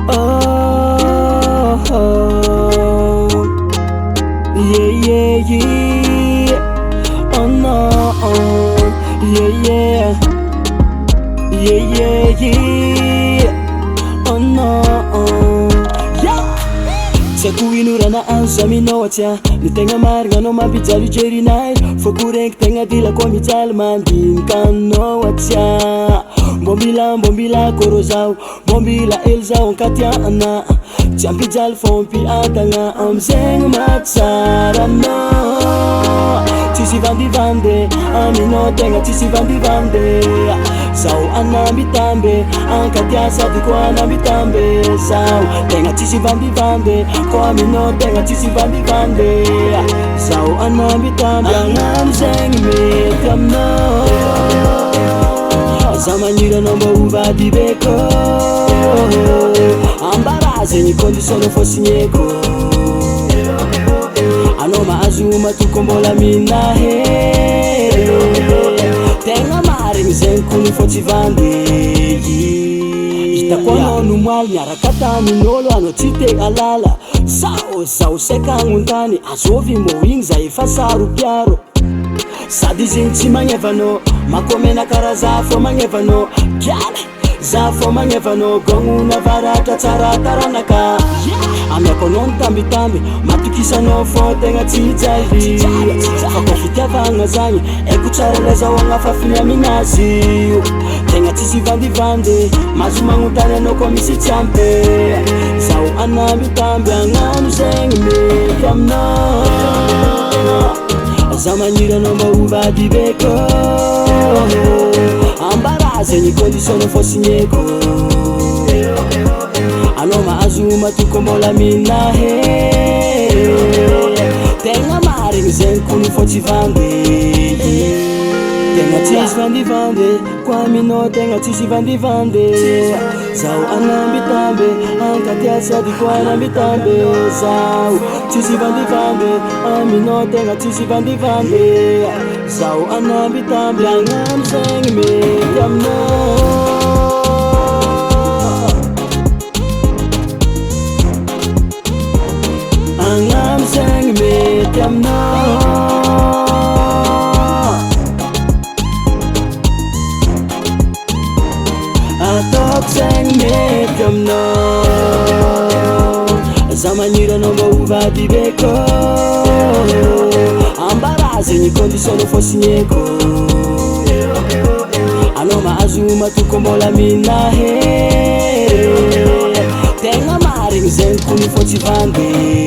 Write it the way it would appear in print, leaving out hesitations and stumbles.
Oh, oh, yeah, yeah, yeah. Oh no, yeah, yeah, yeah, yeah, yeah. Oh no, yeah. Tsako inorana anzaminao atsya ny tegna marigna anao mampijaly jerinay foko renky tegna dilako mijaly mandinika anao atsya mbomila koro zao mbomila elo zao ankatiana tsy ampijaly fompiatagna amizegny matsara anao tsisy vandivande aminao tegna tsisy vandivande zao anambitambe ankatia sady ko anambitambe zao tegna tsisy vandivande ko aminao tegna tsisy vandivande zao anambitambe agnano zegny mety aminao za maniry anao mba hovady beko ambarazegny condition fo signeko anao mahazo matoko mbola minahe tegna marigny zegny kony fo tsy vandy hitako anao nomoaly miaraka tamin'olo anao tsy te alala zao sekagnotany azovy mo igny za efa saropiaro sady zegny tsy magnevanao makomena kara za fo magnevanao giala za fo magnevanao gognona varatra tsara taranaka amiako anao nitambitamby matokisanao fo tegna tsy jaly fako fitiavagna zagny aiko tsara lezao agnafafiny aminazy tegna tsisy vandivandy mazo magnotany anao ko misy tsy ampy zao anambitamby agnano zegny mety aminao za maniry anao mba hovady beko ambarazegny condition fo signeko anao mahazo matoko mbola minahe tegna marigny zegny kony fo tsy vandy tegna tsisy vandivande ko aminao tegna tsisy vandivande zao anambitambe ankatia sady ko anambitambe zao tsisy vandivande aminao tegna tsisy vandivande zao anambitambe agnano zegny mety aminao agnano zegny mety aminao ataoko zegny mety aminao za maniry anao mba hovady beko ambarazegny condition fo signeko anao mahazo matoko mbola minahe tegna marigny zegny kony fo tsy vandy